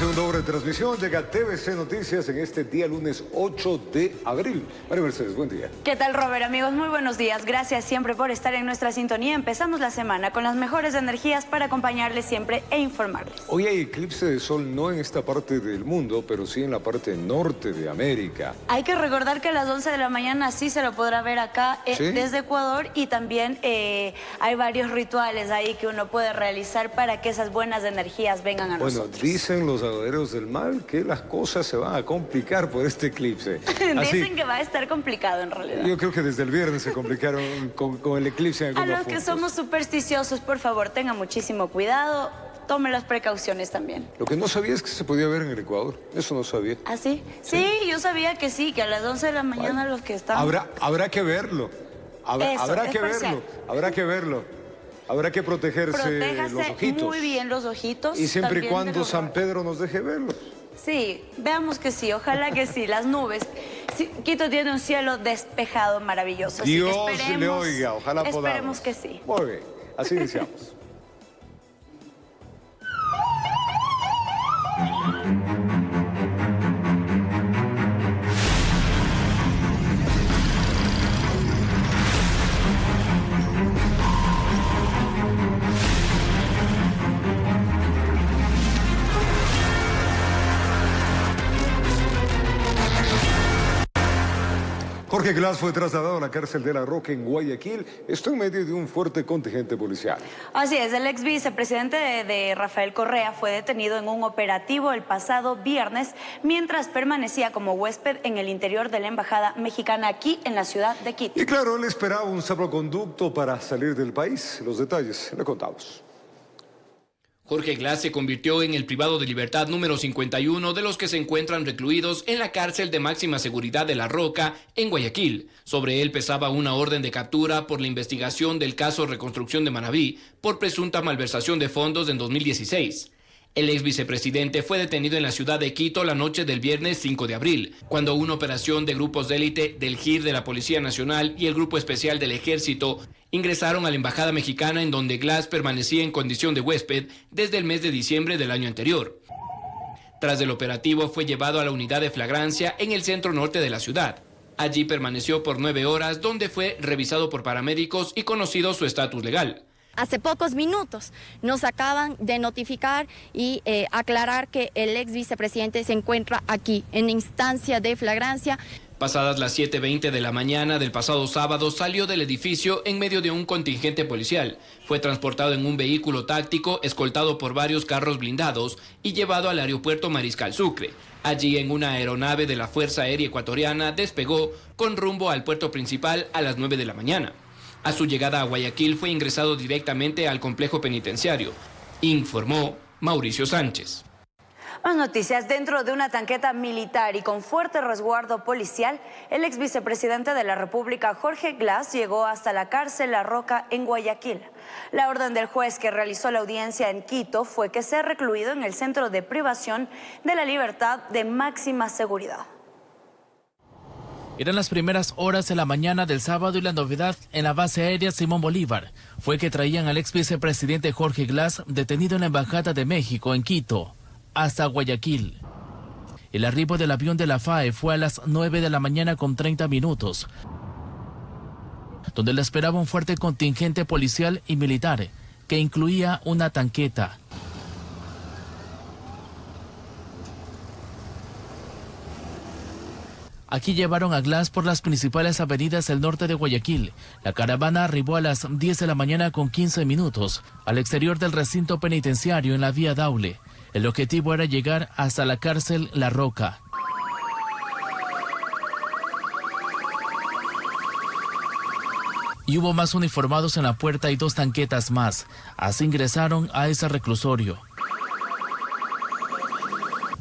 segunda hora de transmisión llega TVC Noticias en este día lunes 8 de abril. María Mercedes, buen día. ¿Qué tal, Robert? Amigos, muy buenos días. Gracias siempre por estar en nuestra sintonía. Empezamos la semana con las mejores energías para acompañarles siempre e informarles. Hoy hay eclipse de sol no en esta parte del mundo, pero sí en la parte norte de América. Hay que recordar que a las 11 de la mañana sí se lo podrá ver acá desde Ecuador, y también hay varios rituales ahí que uno puede realizar para que esas buenas energías vengan a nosotros. Bueno, dicen los agoreros del mal que las cosas se van a complicar por este eclipse. Dicen que va a estar complicado en realidad. Yo creo que desde el viernes se complicaron con el eclipse en algunos puntos. A los que somos supersticiosos, por favor, tengan muchísimo cuidado. Tome las precauciones también. Lo que no sabía es que se podía ver en el Ecuador. Eso no sabía. ¿Ah, sí? Sí, yo sabía que sí, que a las 11 de la mañana los que están... Habrá que verlo. Habrá que verlo. Habrá que protegerse los ojitos. Muy bien los ojitos. Y siempre y cuando San Pedro nos deje verlos. Sí, veamos que sí, ojalá que sí, las nubes. Sí, Quito tiene un cielo despejado maravilloso. Dios le oiga, ojalá podamos. Esperemos que sí. Muy bien, así iniciamos. Jorge Glass fue trasladado a la cárcel de La Roca en Guayaquil. Esto en medio de un fuerte contingente policial. Así es, el ex vicepresidente de Rafael Correa fue detenido en un operativo el pasado viernes mientras permanecía como huésped en el interior de la embajada mexicana aquí en la ciudad de Quito. Y claro, él esperaba un salvoconducto para salir del país. Los detalles le contamos. Jorge Glass se convirtió en el privado de libertad número 51 de los que se encuentran recluidos en la cárcel de máxima seguridad de La Roca, en Guayaquil. Sobre él pesaba una orden de captura por la investigación del caso Reconstrucción de Manabí por presunta malversación de fondos en 2016. El ex vicepresidente fue detenido en la ciudad de Quito la noche del viernes 5 de abril, cuando una operación de grupos de élite del GIR de la Policía Nacional y el Grupo Especial del Ejército ingresaron a la embajada mexicana, en donde Glass permanecía en condición de huésped desde el mes de diciembre del año anterior. Tras el operativo fue llevado a la unidad de flagrancia en el centro norte de la ciudad. Allí permaneció por 9 horas, donde fue revisado por paramédicos y conocido su estatus legal. Hace pocos minutos nos acaban de notificar y aclarar que el ex vicepresidente se encuentra aquí en instancia de flagrancia. Pasadas las 7:20 de la mañana del pasado sábado salió del edificio en medio de un contingente policial. Fue transportado en un vehículo táctico escoltado por varios carros blindados y llevado al aeropuerto Mariscal Sucre. Allí, en una aeronave de la Fuerza Aérea Ecuatoriana, despegó con rumbo al puerto principal a las 9 de la mañana. A su llegada a Guayaquil fue ingresado directamente al complejo penitenciario, informó Mauricio Sánchez. Más noticias. Dentro de una tanqueta militar y con fuerte resguardo policial, el ex vicepresidente de la República, Jorge Glass, llegó hasta la cárcel La Roca en Guayaquil. La orden del juez que realizó la audiencia en Quito fue que sea recluido en el centro de privación de la libertad de máxima seguridad. Eran las primeras horas de la mañana del sábado y la novedad en la base aérea Simón Bolívar fue que traían al ex vicepresidente Jorge Glass, detenido en la Embajada de México en Quito, hasta Guayaquil. El arribo del avión de la FAE fue a las 9 de la mañana con 30 minutos, donde le esperaba un fuerte contingente policial y militar que incluía una tanqueta. Aquí llevaron a Glass por las principales avenidas del norte de Guayaquil. La caravana arribó a las 10 de la mañana con 15 minutos al exterior del recinto penitenciario en la vía Daule. El objetivo era llegar hasta la cárcel La Roca. Y hubo más uniformados en la puerta y 2 tanquetas más. Así ingresaron a ese reclusorio.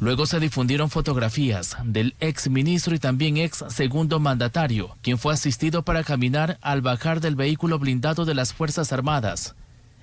Luego se difundieron fotografías del ex ministro y también ex segundo mandatario, quien fue asistido para caminar al bajar del vehículo blindado de las Fuerzas Armadas.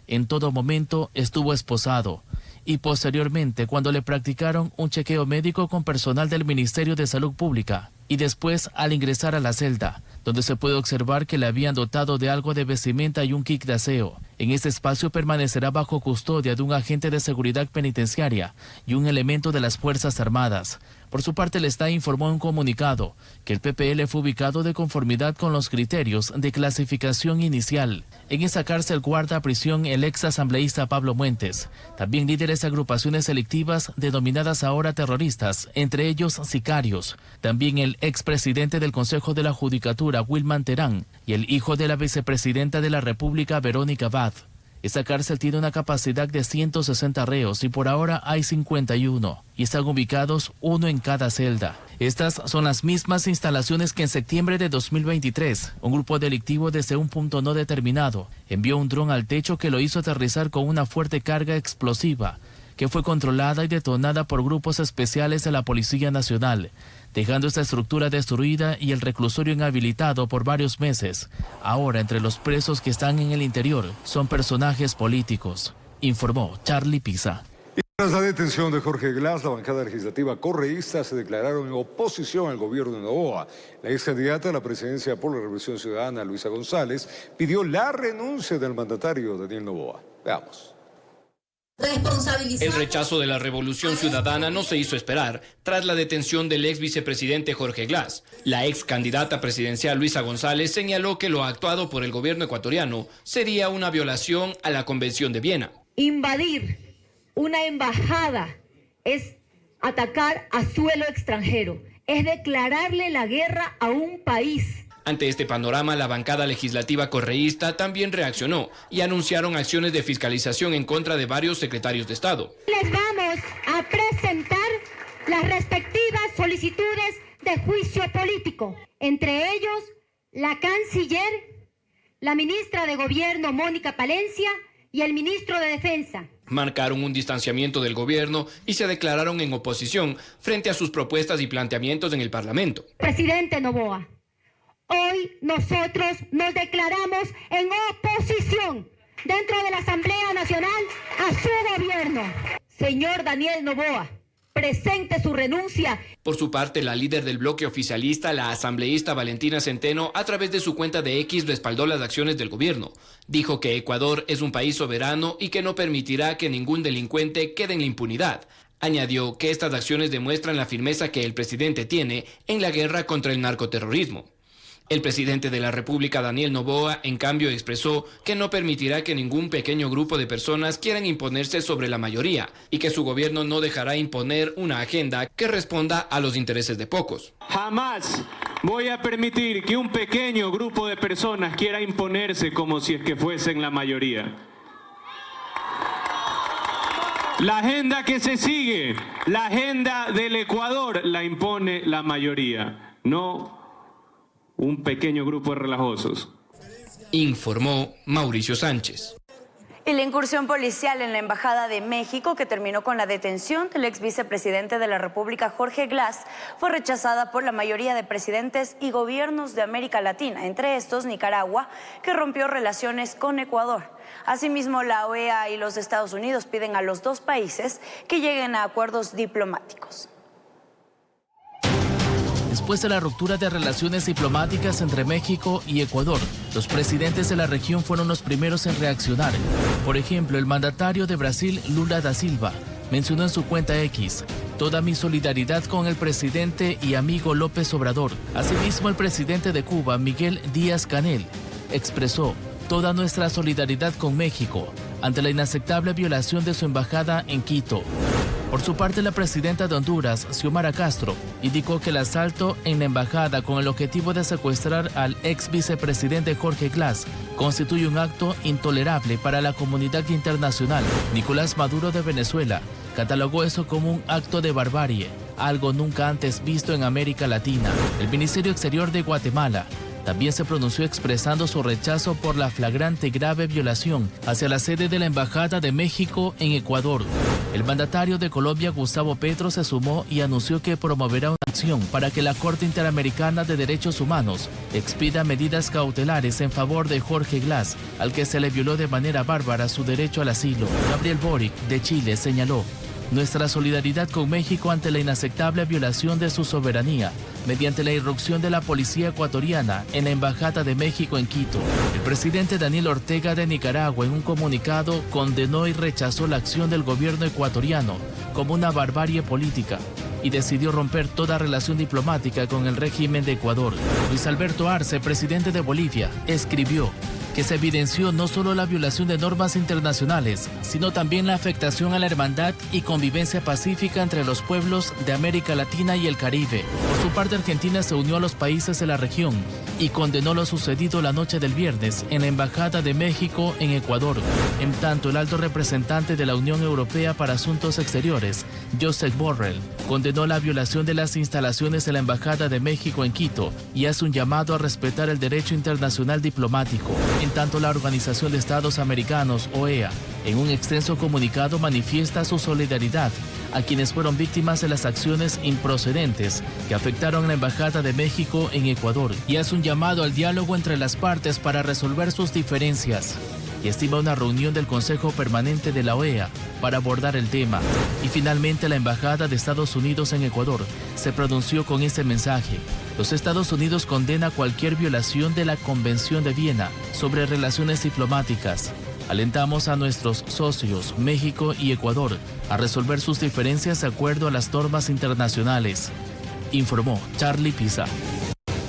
En todo momento estuvo esposado y posteriormente, cuando le practicaron un chequeo médico con personal del Ministerio de Salud Pública, y después al ingresar a la celda, donde se puede observar que le habían dotado de algo de vestimenta y un kit de aseo. En este espacio permanecerá bajo custodia de un agente de seguridad penitenciaria y un elemento de las Fuerzas Armadas. Por su parte, el Estado informó en un comunicado que el PPL fue ubicado de conformidad con los criterios de clasificación inicial. En esa cárcel guarda prisión el ex asambleísta Pablo Muentes, también líderes de agrupaciones delictivas denominadas ahora terroristas, entre ellos sicarios, también el expresidente del Consejo de la Judicatura, Wilman Terán, y el hijo de la vicepresidenta de la República, Verónica Abad. Esta cárcel tiene una capacidad de 160 reos y por ahora hay 51 y están ubicados uno en cada celda. Estas son las mismas instalaciones que en septiembre de 2023 un grupo delictivo desde un punto no determinado envió un dron al techo que lo hizo aterrizar con una fuerte carga explosiva que fue controlada y detonada por grupos especiales de la Policía Nacional, dejando esta estructura destruida y el reclusorio inhabilitado por varios meses. Ahora, entre los presos que están en el interior son personajes políticos, informó Charlie Pisa. Y tras la detención de Jorge Glass, la bancada legislativa correísta se declararon en oposición al gobierno de Noboa. La ex candidata a la presidencia por la Revolución Ciudadana, Luisa González, pidió la renuncia del mandatario Daniel Noboa. Veamos. El rechazo de la Revolución Ciudadana no se hizo esperar tras la detención del ex vicepresidente Jorge Glass. La ex candidata presidencial Luisa González señaló que lo actuado por el gobierno ecuatoriano sería una violación a la Convención de Viena. Invadir una embajada es atacar a suelo extranjero, es declararle la guerra a un país. Ante este panorama, la bancada legislativa correísta también reaccionó y anunciaron acciones de fiscalización en contra de varios secretarios de Estado. Les vamos a presentar las respectivas solicitudes de juicio político, entre ellos la canciller, la ministra de Gobierno Mónica Palencia y el ministro de Defensa. Marcaron un distanciamiento del gobierno y se declararon en oposición frente a sus propuestas y planteamientos en el Parlamento. Presidente Noboa, hoy nosotros nos declaramos en oposición dentro de la Asamblea Nacional a su gobierno. Señor Daniel Noboa, presente su renuncia. Por su parte, la líder del bloque oficialista, la asambleísta Valentina Centeno, a través de su cuenta de X respaldó las acciones del gobierno. Dijo que Ecuador es un país soberano y que no permitirá que ningún delincuente quede en la impunidad. Añadió que estas acciones demuestran la firmeza que el presidente tiene en la guerra contra el narcoterrorismo. El presidente de la República, Daniel Noboa, en cambio expresó que no permitirá que ningún pequeño grupo de personas quieran imponerse sobre la mayoría y que su gobierno no dejará imponer una agenda que responda a los intereses de pocos. Jamás voy a permitir que un pequeño grupo de personas quiera imponerse como si es que fuesen la mayoría. La agenda que se sigue, la agenda del Ecuador, la impone la mayoría, no un pequeño grupo de relajosos. Informó Mauricio Sánchez. Y la incursión policial en la Embajada de México, que terminó con la detención del ex vicepresidente de la República, Jorge Glass, fue rechazada por la mayoría de presidentes y gobiernos de América Latina, entre estos Nicaragua, que rompió relaciones con Ecuador. Asimismo, la OEA y los Estados Unidos piden a los dos países que lleguen a acuerdos diplomáticos. Después de la ruptura de relaciones diplomáticas entre México y Ecuador, los presidentes de la región fueron los primeros en reaccionar. Por ejemplo, el mandatario de Brasil, Lula da Silva, mencionó en su cuenta X: toda mi solidaridad con el presidente y amigo López Obrador. Asimismo, el presidente de Cuba, Miguel Díaz-Canel, expresó toda nuestra solidaridad con México ante la inaceptable violación de su embajada en Quito. Por su parte, la presidenta de Honduras, Xiomara Castro, indicó que el asalto en la embajada con el objetivo de secuestrar al ex vicepresidente Jorge Glass constituye un acto intolerable para la comunidad internacional. Nicolás Maduro de Venezuela catalogó eso como un acto de barbarie, algo nunca antes visto en América Latina. El Ministerio Exterior de Guatemala también se pronunció expresando su rechazo por la flagrante y grave violación hacia la sede de la Embajada de México en Ecuador. El mandatario de Colombia, Gustavo Petro, se sumó y anunció que promoverá una acción para que la Corte Interamericana de Derechos Humanos expida medidas cautelares en favor de Jorge Glass, al que se le violó de manera bárbara su derecho al asilo. Gabriel Boric, de Chile, señaló: nuestra solidaridad con México ante la inaceptable violación de su soberanía mediante la irrupción de la policía ecuatoriana en la Embajada de México en Quito. El presidente Daniel Ortega de Nicaragua, en un comunicado, condenó y rechazó la acción del gobierno ecuatoriano como una barbarie política y decidió romper toda relación diplomática con el régimen de Ecuador. Luis Alberto Arce, presidente de Bolivia, escribió que se evidenció no solo la violación de normas internacionales, sino también la afectación a la hermandad y convivencia pacífica entre los pueblos de América Latina y el Caribe. Por su parte, Argentina se unió a los países de la región y condenó lo sucedido la noche del viernes en la Embajada de México en Ecuador. En tanto, el alto representante de la Unión Europea para Asuntos Exteriores, Josep Borrell, condenó la violación de las instalaciones de la Embajada de México en Quito y hace un llamado a respetar el derecho internacional diplomático. En tanto, la Organización de Estados Americanos, OEA, en un extenso comunicado manifiesta su solidaridad a quienes fueron víctimas de las acciones improcedentes que afectaron a la Embajada de México en Ecuador y hace un llamado al diálogo entre las partes para resolver sus diferencias. Y estima una reunión del Consejo Permanente de la OEA para abordar el tema. Y finalmente, la Embajada de Estados Unidos en Ecuador se pronunció con este mensaje. Los Estados Unidos condena cualquier violación de la Convención de Viena sobre relaciones diplomáticas. Alentamos a nuestros socios, México y Ecuador, a resolver sus diferencias de acuerdo a las normas internacionales, informó Charlie Pisa.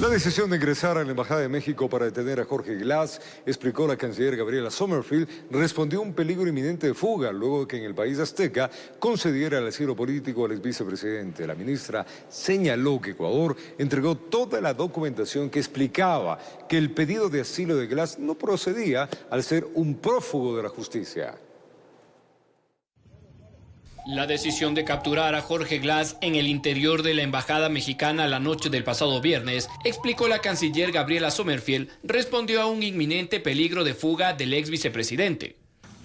La decisión de ingresar a la Embajada de México para detener a Jorge Glass, explicó la canciller Gabriela Sommerfield, respondió a un peligro inminente de fuga luego de que en el país azteca concediera el asilo político al exvicepresidente. La ministra señaló que Ecuador entregó toda la documentación que explicaba que el pedido de asilo de Glass no procedía al ser un prófugo de la justicia. La decisión de capturar a Jorge Glass en el interior de la embajada mexicana la noche del pasado viernes, explicó la canciller Gabriela Sommerfield, respondió a un inminente peligro de fuga del ex vicepresidente.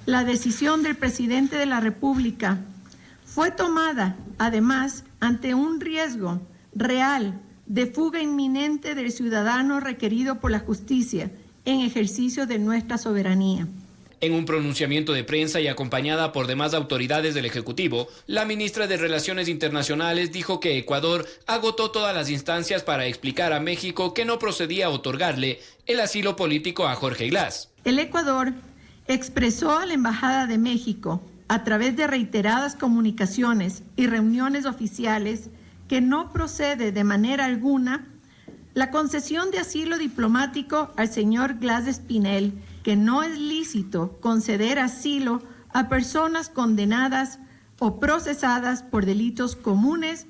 La decisión del presidente de la República fue tomada, además, ante un riesgo real de fuga inminente del ciudadano requerido por la justicia en ejercicio de nuestra soberanía. En un pronunciamiento de prensa y acompañada por demás autoridades del Ejecutivo, la ministra de Relaciones Internacionales dijo que Ecuador agotó todas las instancias para explicar a México que no procedía a otorgarle el asilo político a Jorge Glass. El Ecuador expresó a la Embajada de México, a través de reiteradas comunicaciones y reuniones oficiales, que no procede de manera alguna la concesión de asilo diplomático al señor Glass Espinel, que no es lícito conceder asilo a personas condenadas o procesadas por delitos comunes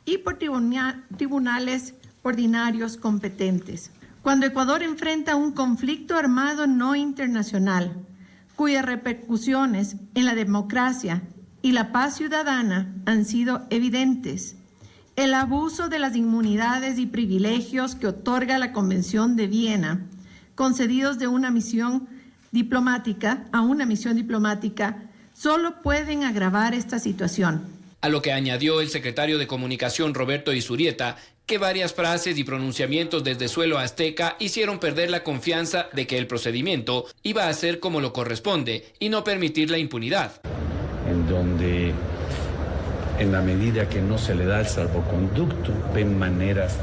y por tribunales ordinarios competentes. Cuando Ecuador enfrenta un conflicto armado no internacional, cuyas repercusiones en la democracia y la paz ciudadana han sido evidentes, el abuso de las inmunidades y privilegios que otorga la Convención de Viena, concedidos de una misión diplomática a una misión diplomática, solo pueden agravar esta situación. A lo que añadió el secretario de Comunicación Roberto Izurieta, que varias frases y pronunciamientos desde suelo azteca hicieron perder la confianza de que el procedimiento iba a ser como lo corresponde y no permitir la impunidad. En donde, en la medida que no se le da el salvoconducto, ven maneras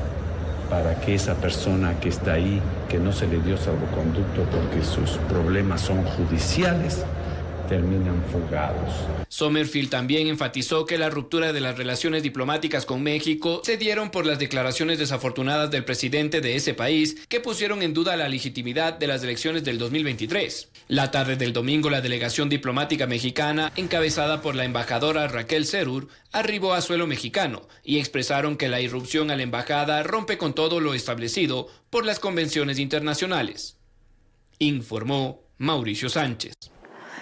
para que esa persona que está ahí, que no se le dio salvoconducto porque sus problemas son judiciales, terminan fugados. Sommerfield también enfatizó que la ruptura de las relaciones diplomáticas con México se dieron por las declaraciones desafortunadas del presidente de ese país que pusieron en duda la legitimidad de las elecciones del 2023. La tarde del domingo, la delegación diplomática mexicana, encabezada por la embajadora Raquel Cerur, arribó a suelo mexicano y expresaron que la irrupción a la embajada rompe con todo lo establecido por las convenciones internacionales. Informó Mauricio Sánchez.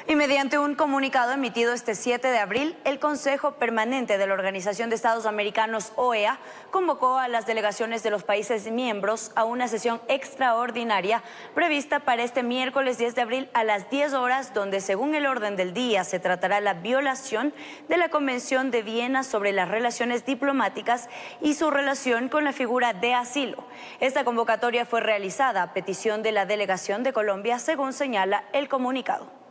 Y mediante un comunicado emitido este 7 de abril, el Consejo Permanente de la Organización de Estados Americanos, OEA, convocó a las delegaciones de los países miembros a una sesión extraordinaria prevista para este miércoles 10 de abril a las 10 horas, donde según el orden del día se tratará la violación de la Convención de Viena sobre las relaciones diplomáticas y su relación con la figura de asilo. Esta convocatoria fue realizada a petición de la delegación de Colombia, según señala el comunicado.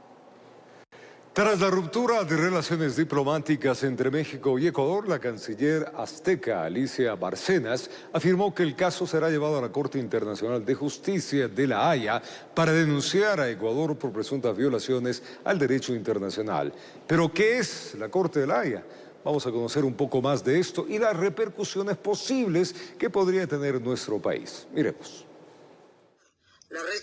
Tras la ruptura de relaciones diplomáticas entre México y Ecuador, la canciller azteca Alicia Bárcenas afirmó que el caso será llevado a la Corte Internacional de Justicia de La Haya para denunciar a Ecuador por presuntas violaciones al derecho internacional. ¿Pero qué es la Corte de La Haya? Vamos a conocer un poco más de esto y las repercusiones posibles que podría tener nuestro país. Miremos.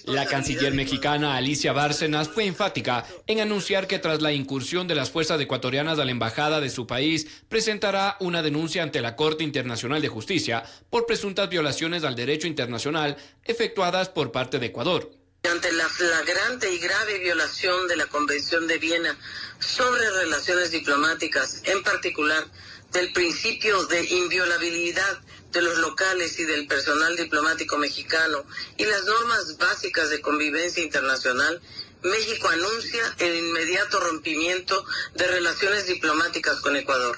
La canciller mexicana Alicia Bárcenas fue enfática en anunciar que tras la incursión de las fuerzas ecuatorianas a la embajada de su país, presentará una denuncia ante la Corte Internacional de Justicia por presuntas violaciones al derecho internacional efectuadas por parte de Ecuador. Ante la flagrante y grave violación de la Convención de Viena sobre relaciones diplomáticas, en particular del principio de inviolabilidad de los locales y del personal diplomático mexicano y las normas básicas de convivencia internacional, México anuncia el inmediato rompimiento de relaciones diplomáticas con Ecuador.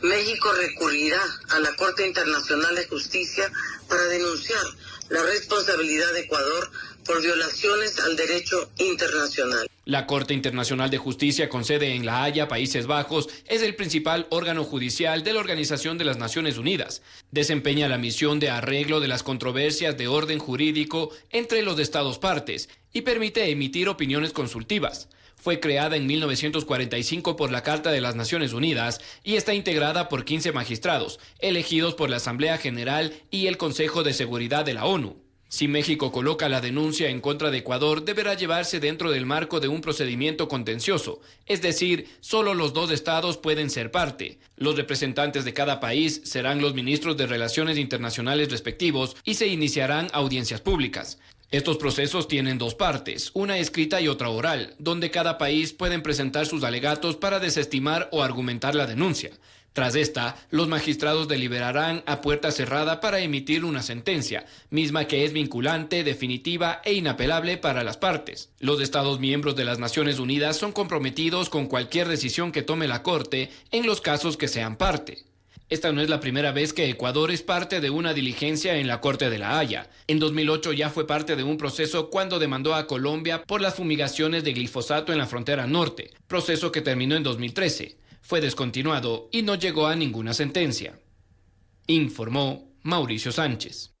México recurrirá a la Corte Internacional de Justicia para denunciar la responsabilidad de Ecuador por violaciones al derecho internacional. La Corte Internacional de Justicia con sede en La Haya, Países Bajos, es el principal órgano judicial de la Organización de las Naciones Unidas. Desempeña la misión de arreglo de las controversias de orden jurídico entre los estados partes y permite emitir opiniones consultivas. Fue creada en 1945 por la Carta de las Naciones Unidas y está integrada por 15 magistrados, elegidos por la Asamblea General y el Consejo de Seguridad de la ONU. Si México coloca la denuncia en contra de Ecuador, deberá llevarse dentro del marco de un procedimiento contencioso, es decir, solo los dos estados pueden ser parte. Los representantes de cada país serán los ministros de Relaciones Internacionales respectivos y se iniciarán audiencias públicas. Estos procesos tienen dos partes, una escrita y otra oral, donde cada país puede presentar sus alegatos para desestimar o argumentar la denuncia. Tras esta, los magistrados deliberarán a puerta cerrada para emitir una sentencia, misma que es vinculante, definitiva e inapelable para las partes. Los Estados miembros de las Naciones Unidas son comprometidos con cualquier decisión que tome la Corte en los casos que sean parte. Esta no es la primera vez que Ecuador es parte de una diligencia en la Corte de La Haya. En 2008 ya fue parte de un proceso cuando demandó a Colombia por las fumigaciones de glifosato en la frontera norte, proceso que terminó en 2013. Fue descontinuado y no llegó a ninguna sentencia. Informó Mauricio Sánchez.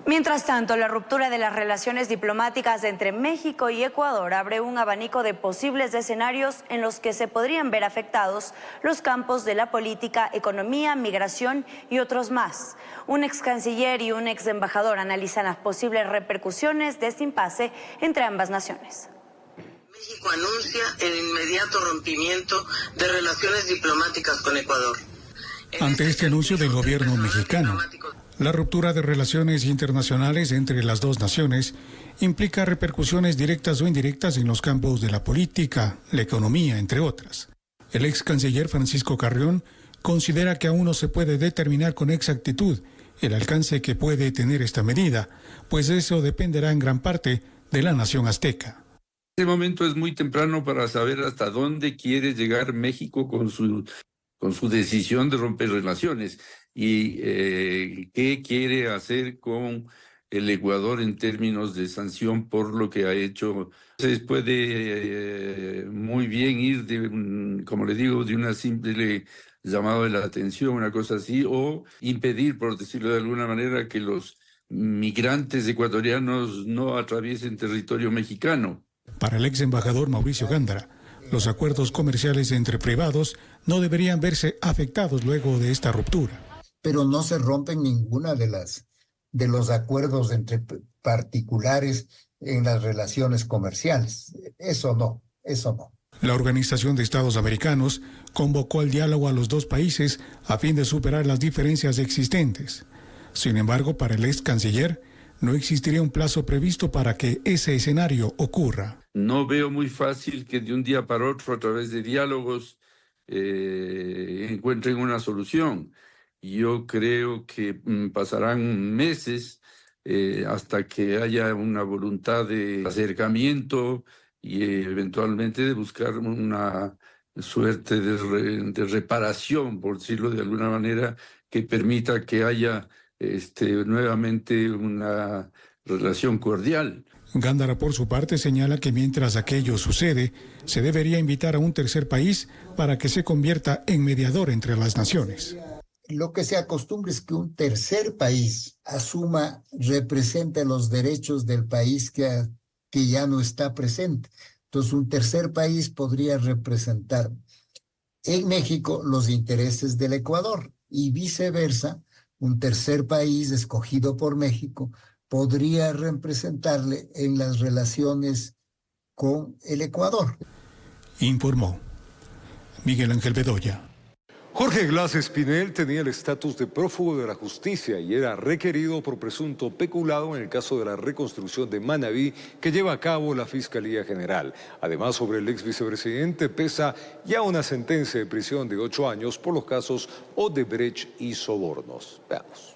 Mientras tanto, la ruptura de las relaciones diplomáticas entre México y Ecuador abre un abanico de posibles escenarios en los que se podrían ver afectados los campos de la política, economía, migración y otros más. Un ex canciller y un ex embajador analizan las posibles repercusiones de este impasse entre ambas naciones. México anuncia el inmediato rompimiento de relaciones diplomáticas con Ecuador. Ante este anuncio del gobierno mexicano, la ruptura de relaciones internacionales entre las dos naciones implica repercusiones directas o indirectas en los campos de la política, la economía, entre otras. El ex canciller Francisco Carrión considera que aún no se puede determinar con exactitud el alcance que puede tener esta medida, pues eso dependerá en gran parte de la nación azteca. En este momento es muy temprano para saber hasta dónde quiere llegar México con su decisión de romper relaciones y qué quiere hacer con el Ecuador en términos de sanción por lo que ha hecho. Entonces puede muy bien ir, como le digo, de una simple llamado de la atención, una cosa así, o impedir, por decirlo de alguna manera, que los migrantes ecuatorianos no atraviesen territorio mexicano. Para el ex embajador Mauricio Gándara, los acuerdos comerciales entre privados no deberían verse afectados luego de esta ruptura. Pero no se rompen ninguna de los acuerdos entre particulares en las relaciones comerciales. Eso no. La Organización de Estados Americanos convocó al diálogo a los dos países a fin de superar las diferencias existentes. Sin embargo, para el ex canciller, no existiría un plazo previsto para que ese escenario ocurra. No veo muy fácil que de un día para otro, a través de diálogos, encuentren una solución. Yo creo que pasarán meses hasta que haya una voluntad de acercamiento y eventualmente de buscar una suerte de reparación, por decirlo de alguna manera, que permita que haya nuevamente una relación cordial. Gándara, por su parte, señala que mientras aquello sucede, se debería invitar a un tercer país para que se convierta en mediador entre las naciones. Lo que se acostumbra es que un tercer país represente los derechos del país que ya no está presente. Entonces, un tercer país podría representar en México los intereses del Ecuador y viceversa, un tercer país escogido por México podría representarle en las relaciones con el Ecuador. Informó Miguel Ángel Bedoya. Jorge Glass Espinel tenía el estatus de prófugo de la justicia y era requerido por presunto peculado en el caso de la reconstrucción de Manabí que lleva a cabo la Fiscalía General. Además, sobre el ex vicepresidente pesa ya una sentencia de prisión de 8 años por los casos Odebrecht y sobornos. Veamos.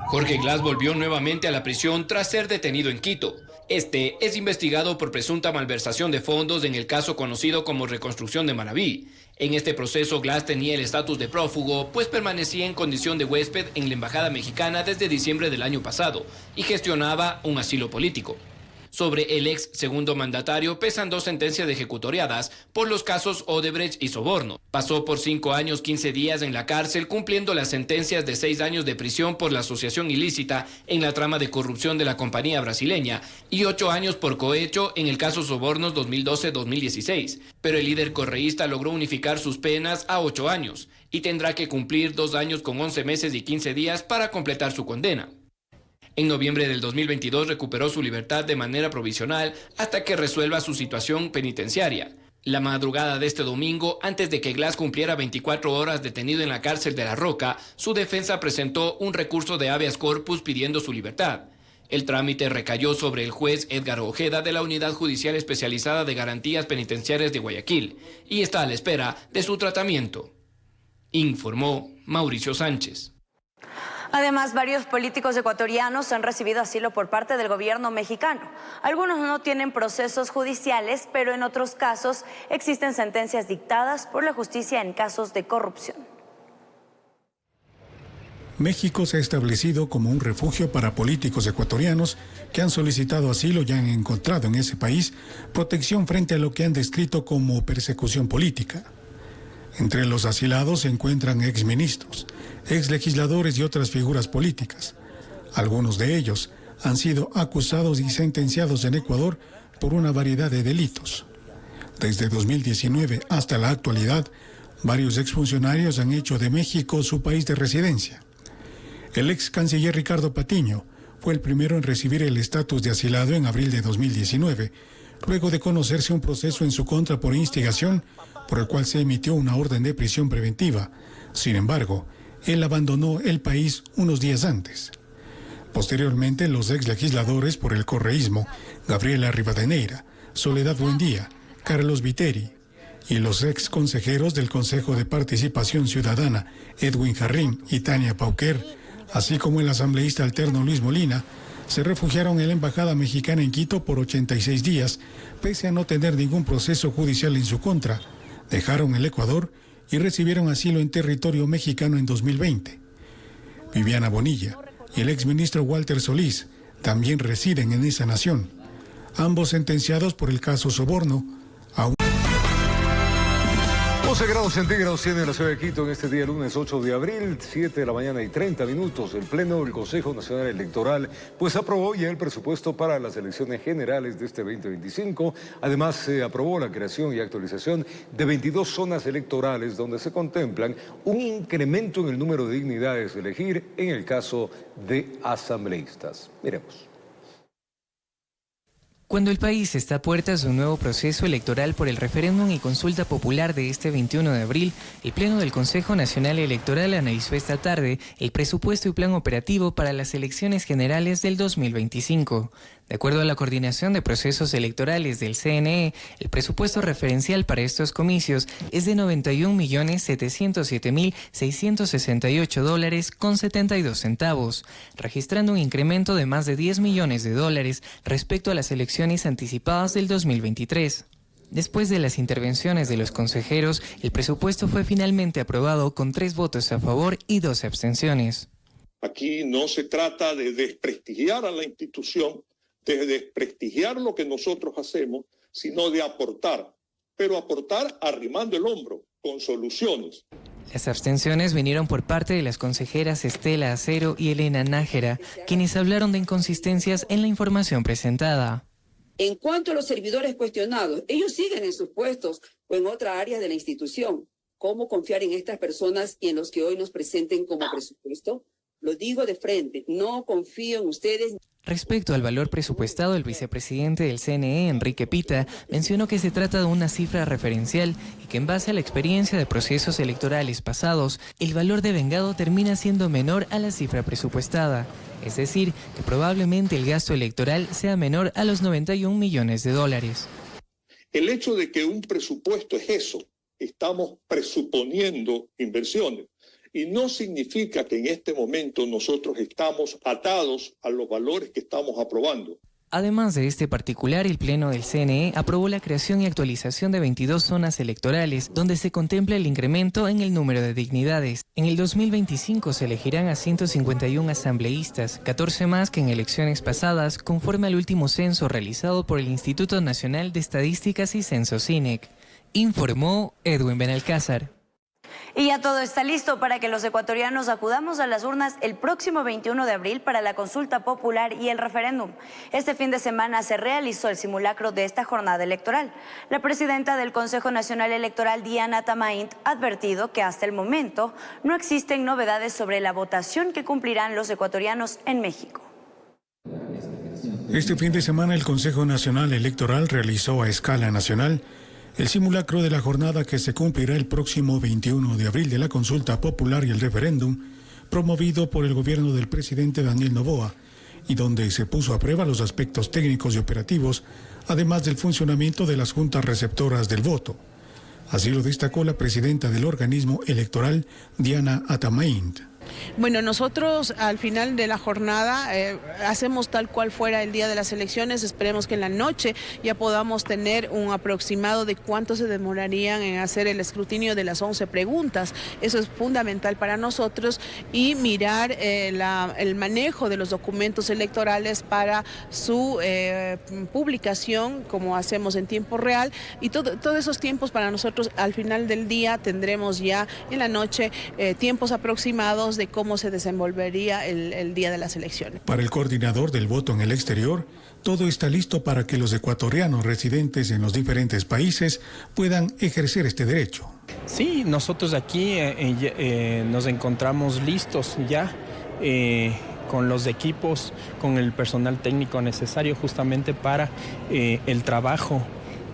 Jorge Glass volvió nuevamente a la prisión tras ser detenido en Quito. Este es investigado por presunta malversación de fondos en el caso conocido como Reconstrucción de Manabí. En este proceso, Glass tenía el estatus de prófugo, pues permanecía en condición de huésped en la Embajada Mexicana desde diciembre del año pasado y gestionaba un asilo político. Sobre el ex segundo mandatario pesan 2 sentencias de ejecutoriadas por los casos Odebrecht y soborno. Pasó por 5 años 15 días en la cárcel cumpliendo las sentencias de 6 años de prisión por la asociación ilícita en la trama de corrupción de la compañía brasileña y 8 años por cohecho en el caso Sobornos 2012-2016. Pero el líder correísta logró unificar sus penas a 8 años y tendrá que cumplir 2 años con 11 meses y 15 días para completar su condena. En noviembre del 2022 recuperó su libertad de manera provisional hasta que resuelva su situación penitenciaria. La madrugada de este domingo, antes de que Glass cumpliera 24 horas detenido en la cárcel de La Roca, su defensa presentó un recurso de habeas corpus pidiendo su libertad. El trámite recayó sobre el juez Edgar Ojeda de la Unidad Judicial Especializada de Garantías Penitenciarias de Guayaquil y está a la espera de su tratamiento. Informó Mauricio Sánchez. Además, varios políticos ecuatorianos han recibido asilo por parte del gobierno mexicano. Algunos no tienen procesos judiciales, pero en otros casos existen sentencias dictadas por la justicia en casos de corrupción. México se ha establecido como un refugio para políticos ecuatorianos que han solicitado asilo y han encontrado en ese país protección frente a lo que han descrito como persecución política. Entre los asilados se encuentran exministros, exlegisladores y otras figuras políticas. Algunos de ellos han sido acusados y sentenciados en Ecuador por una variedad de delitos. Desde 2019 hasta la actualidad, varios exfuncionarios han hecho de México su país de residencia. El ex canciller Ricardo Patiño fue el primero en recibir el estatus de asilado en abril de 2019, luego de conocerse un proceso en su contra por instigación, por el cual se emitió una orden de prisión preventiva. Sin embargo, él abandonó el país unos días antes. Posteriormente, los exlegisladores por el correísmo, Gabriela Rivadeneira, Soledad Buendía, Carlos Viteri, y los ex consejeros del Consejo de Participación Ciudadana, Edwin Jarrín y Tania Pauquer, así como el asambleísta alterno Luis Molina, se refugiaron en la Embajada Mexicana en Quito por 86 días, pese a no tener ningún proceso judicial en su contra. Dejaron el Ecuador y recibieron asilo en territorio mexicano en 2020. Viviana Bonilla y el exministro Walter Solís también residen en esa nación, ambos sentenciados por el caso Soborno. 12 grados centígrados tiene la ciudad de Quito en este día lunes 8 de abril, 7 de la mañana y 30 minutos. El Pleno del Consejo Nacional Electoral pues aprobó ya el presupuesto para las elecciones generales de este 2025. Además se aprobó la creación y actualización de 22 zonas electorales donde se contemplan un incremento en el número de dignidades de elegir en el caso de asambleístas. Miremos. Cuando el país está a puertas de un nuevo proceso electoral por el referéndum y consulta popular de este 21 de abril, el Pleno del Consejo Nacional Electoral analizó esta tarde el presupuesto y plan operativo para las elecciones generales del 2025. De acuerdo a la Coordinación de Procesos Electorales del CNE, el presupuesto referencial para estos comicios es de $91.707.668.72, registrando un incremento de más de $10 millones respecto a las elecciones anticipadas del 2023. Después de las intervenciones de los consejeros, el presupuesto fue finalmente aprobado con 3 votos a favor y 12 abstenciones. Aquí no se trata de desprestigiar a la institución, de desprestigiar lo que nosotros hacemos, sino de aportar, pero aportar arrimando el hombro, con soluciones. Las abstenciones vinieron por parte de las consejeras Estela Acero y Elena Nájera, quienes hablaron de inconsistencias en la información presentada. En cuanto a los servidores cuestionados, ellos siguen en sus puestos o en otras áreas de la institución. ¿Cómo confiar en estas personas y en los que hoy nos presenten como presupuesto? Lo digo de frente, no confío en ustedes. Respecto al valor presupuestado, el vicepresidente del CNE, Enrique Pita, mencionó que se trata de una cifra referencial y que en base a la experiencia de procesos electorales pasados, el valor devengado termina siendo menor a la cifra presupuestada. Es decir, que probablemente el gasto electoral sea menor a los 91 millones de dólares. El hecho de que un presupuesto es eso, estamos presuponiendo inversiones. Y no significa que en este momento nosotros estamos atados a los valores que estamos aprobando. Además de este particular, el Pleno del CNE aprobó la creación y actualización de 22 zonas electorales, donde se contempla el incremento en el número de dignidades. En el 2025 se elegirán a 151 asambleístas, 14 más que en elecciones pasadas, conforme al último censo realizado por el Instituto Nacional de Estadísticas y Censos INEC. Informó Edwin Benalcázar. Y ya todo está listo para que los ecuatorianos acudamos a las urnas el próximo 21 de abril para la consulta popular y el referéndum. Este fin de semana se realizó el simulacro de esta jornada electoral. La presidenta del Consejo Nacional Electoral, Diana Tamaint, ha advertido que hasta el momento no existen novedades sobre la votación que cumplirán los ecuatorianos en México. Este fin de semana el Consejo Nacional Electoral realizó a escala nacional el simulacro de la jornada que se cumplirá el próximo 21 de abril de la consulta popular y el referéndum, promovido por el gobierno del presidente Daniel Noboa, y donde se puso a prueba los aspectos técnicos y operativos, además del funcionamiento de las juntas receptoras del voto. Así lo destacó la presidenta del organismo electoral, Diana Tamaint. Bueno, nosotros al final de la jornada hacemos tal cual fuera el día de las elecciones. Esperemos que en la noche ya podamos tener un aproximado de cuánto se demorarían en hacer el escrutinio de las 11 preguntas. Eso es fundamental para nosotros, y mirar el manejo de los documentos electorales para su publicación, como hacemos en tiempo real, y todos esos tiempos para nosotros al final del día tendremos ya en la noche tiempos aproximados de cómo se desenvolvería el día de las elecciones. Para el coordinador del voto en el exterior, todo está listo para que los ecuatorianos residentes en los diferentes países puedan ejercer este derecho. Sí, nosotros aquí nos encontramos listos ya con los equipos, con el personal técnico necesario justamente para el trabajo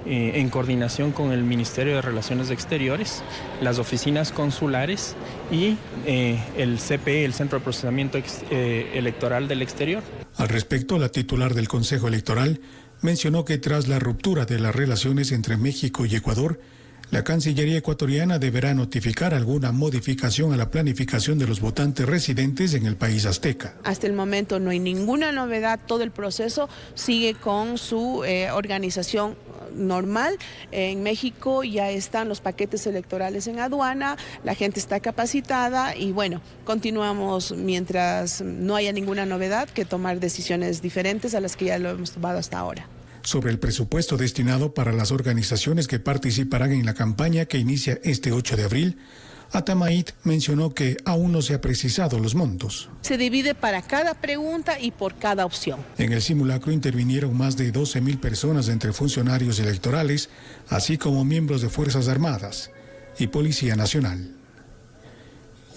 en coordinación con el Ministerio de Relaciones Exteriores, las oficinas consulares y el CPE, el Centro de Procesamiento Electoral del Exterior. Al respecto, la titular del Consejo Electoral mencionó que tras la ruptura de las relaciones entre México y Ecuador, la Cancillería ecuatoriana deberá notificar alguna modificación a la planificación de los votantes residentes en el país azteca. Hasta el momento no hay ninguna novedad, todo el proceso sigue con su organización normal. En México ya están los paquetes electorales en aduana, la gente está capacitada y bueno, continuamos mientras no haya ninguna novedad que tomar decisiones diferentes a las que ya lo hemos tomado hasta ahora. Sobre el presupuesto destinado para las organizaciones que participarán en la campaña que inicia este 8 de abril, Tamaint mencionó que aún no se ha precisado los montos. Se divide para cada pregunta y por cada opción. En el simulacro intervinieron más de 12,000 personas entre funcionarios electorales, así como miembros de Fuerzas Armadas y Policía Nacional.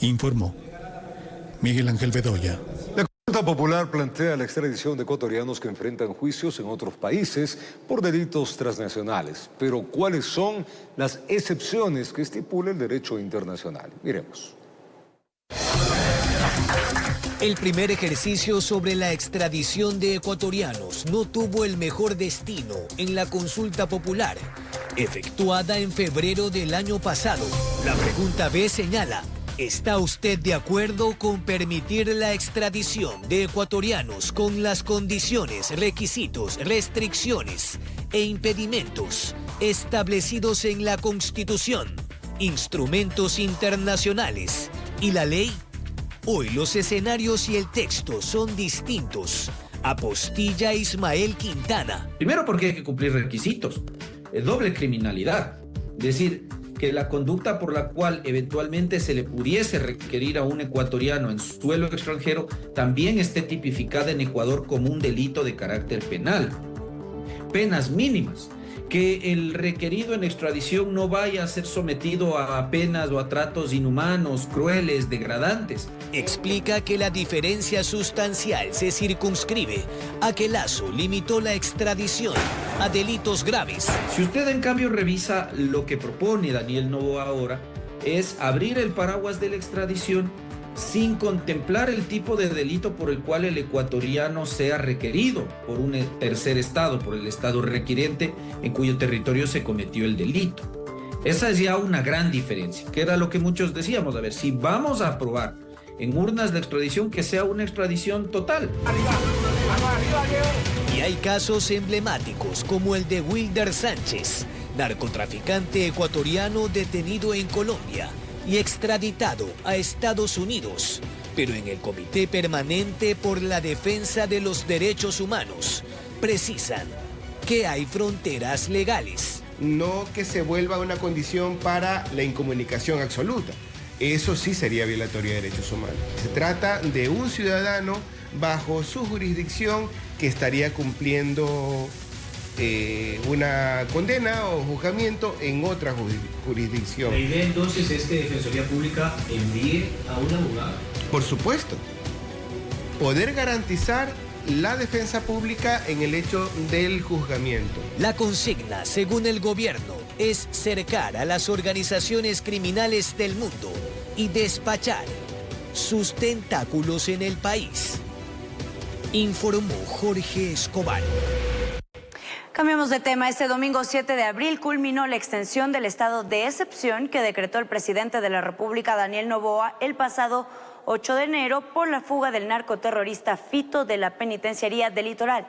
Informó Miguel Ángel Bedoya. La Consulta Popular plantea la extradición de ecuatorianos que enfrentan juicios en otros países por delitos transnacionales. Pero ¿cuáles son las excepciones que estipula el derecho internacional? Miremos. El primer ejercicio sobre la extradición de ecuatorianos no tuvo el mejor destino en la consulta popular, efectuada en febrero del año pasado. La pregunta B señala: ¿está usted de acuerdo con permitir la extradición de ecuatorianos con las condiciones, requisitos, restricciones e impedimentos establecidos en la Constitución, instrumentos internacionales y la ley? Hoy los escenarios y el texto son distintos. Apostilla Ismael Quintana. Primero porque hay que cumplir requisitos. Doble criminalidad. Es decir, que la conducta por la cual eventualmente se le pudiese requerir a un ecuatoriano en suelo extranjero también esté tipificada en Ecuador como un delito de carácter penal. Penas mínimas. Que el requerido en extradición no vaya a ser sometido a penas o a tratos inhumanos, crueles, degradantes. Explica que la diferencia sustancial se circunscribe a que Lasso limitó la extradición a delitos graves. Si usted en cambio revisa lo que propone Daniel Noboa ahora, es abrir el paraguas de la extradición sin contemplar el tipo de delito por el cual el ecuatoriano sea requerido por un tercer estado, por el estado requiriente en cuyo territorio se cometió el delito. Esa es ya una gran diferencia, que era lo que muchos decíamos. A ver, si vamos a aprobar en urnas la extradición, que sea una extradición total. Y hay casos emblemáticos como el de Wilder Sánchez, narcotraficante ecuatoriano detenido en Colombia y extraditado a Estados Unidos, pero en el Comité Permanente por la Defensa de los Derechos Humanos precisan que hay fronteras legales. No que se vuelva una condición para la incomunicación absoluta. Eso sí sería violatorio de derechos humanos. Se trata de un ciudadano bajo su jurisdicción que estaría cumpliendo una condena o juzgamiento en otra jurisdicción. La idea entonces es que Defensoría Pública envíe a un abogado. Por supuesto. Poder garantizar la defensa pública en el hecho del juzgamiento. La consigna, según el gobierno, es cercar a las organizaciones criminales del mundo y despachar sus tentáculos en el país. Informó Jorge Escobar. Cambiamos de tema. Este domingo 7 de abril culminó la extensión del estado de excepción que decretó el presidente de la República, Daniel Noboa, el pasado 8 de enero por la fuga del narcoterrorista Fito de la penitenciaría del Litoral.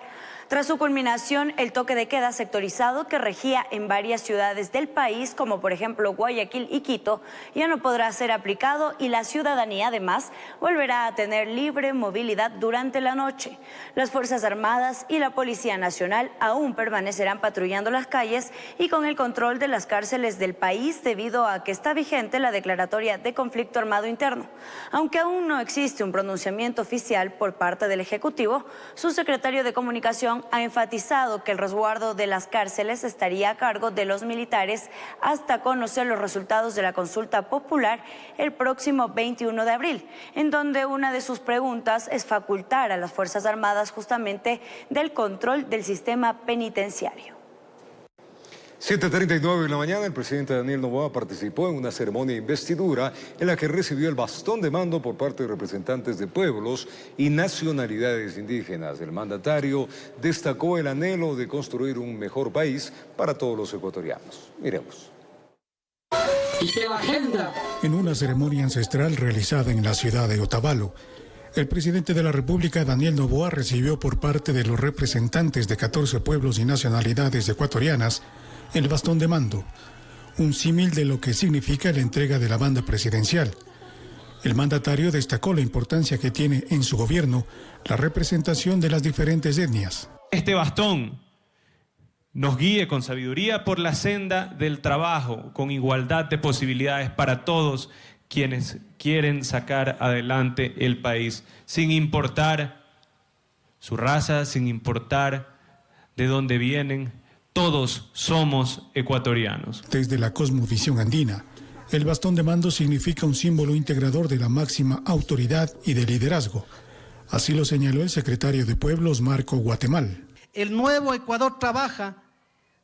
Tras su culminación, el toque de queda sectorizado que regía en varias ciudades del país, como por ejemplo Guayaquil y Quito, ya no podrá ser aplicado y la ciudadanía además volverá a tener libre movilidad durante la noche. Las Fuerzas Armadas y la Policía Nacional aún permanecerán patrullando las calles y con el control de las cárceles del país debido a que está vigente la declaratoria de conflicto armado interno. Aunque aún no existe un pronunciamiento oficial por parte del Ejecutivo, su secretario de Comunicación ha enfatizado que el resguardo de las cárceles estaría a cargo de los militares hasta conocer los resultados de la consulta popular el próximo 21 de abril, en donde una de sus preguntas es facultar a las Fuerzas Armadas justamente del control del sistema penitenciario. 7:39 de la mañana, el presidente Daniel Noboa participó en una ceremonia de investidura en la que recibió el bastón de mando por parte de representantes de pueblos y nacionalidades indígenas. El mandatario destacó el anhelo de construir un mejor país para todos los ecuatorianos. Miremos. En una ceremonia ancestral realizada en la ciudad de Otavalo, el presidente de la República, Daniel Noboa, recibió por parte de los representantes de 14 pueblos y nacionalidades ecuatorianas el bastón de mando, un símil de lo que significa la entrega de la banda presidencial. El mandatario destacó la importancia que tiene en su gobierno la representación de las diferentes etnias. Este bastón nos guíe con sabiduría por la senda del trabajo, con igualdad de posibilidades para todos quienes quieren sacar adelante el país, sin importar su raza, sin importar de dónde vienen. Todos somos ecuatorianos. Desde la cosmovisión andina, el bastón de mando significa un símbolo integrador de la máxima autoridad y de liderazgo. Así lo señaló el secretario de Pueblos, Marco Guatemal. El nuevo Ecuador trabaja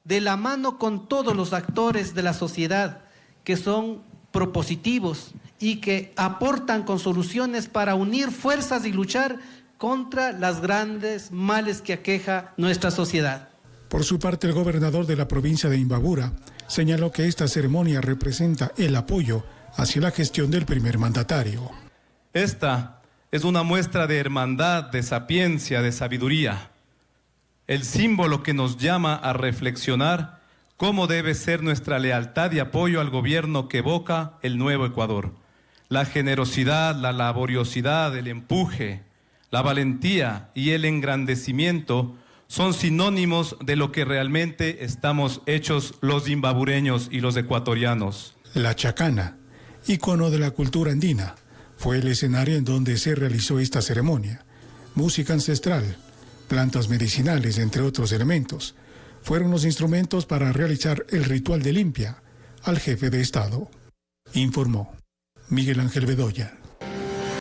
de la mano con todos los actores de la sociedad que son propositivos y que aportan con soluciones para unir fuerzas y luchar contra las grandes males que aqueja nuestra sociedad. Por su parte, el gobernador de la provincia de Imbabura señaló que esta ceremonia representa el apoyo hacia la gestión del primer mandatario. Esta es una muestra de hermandad, de sapiencia, de sabiduría. El símbolo que nos llama a reflexionar cómo debe ser nuestra lealtad y apoyo al gobierno que evoca el nuevo Ecuador. la generosidad, la laboriosidad, el empuje, la valentía y el engrandecimiento son sinónimos de lo que realmente estamos hechos los zimbabureños y los ecuatorianos. La chacana, ícono de la cultura andina, fue el escenario en donde se realizó esta ceremonia. Música ancestral, plantas medicinales, entre otros elementos, fueron los instrumentos para realizar el ritual de limpia al jefe de Estado. Informó Miguel Ángel Bedoya.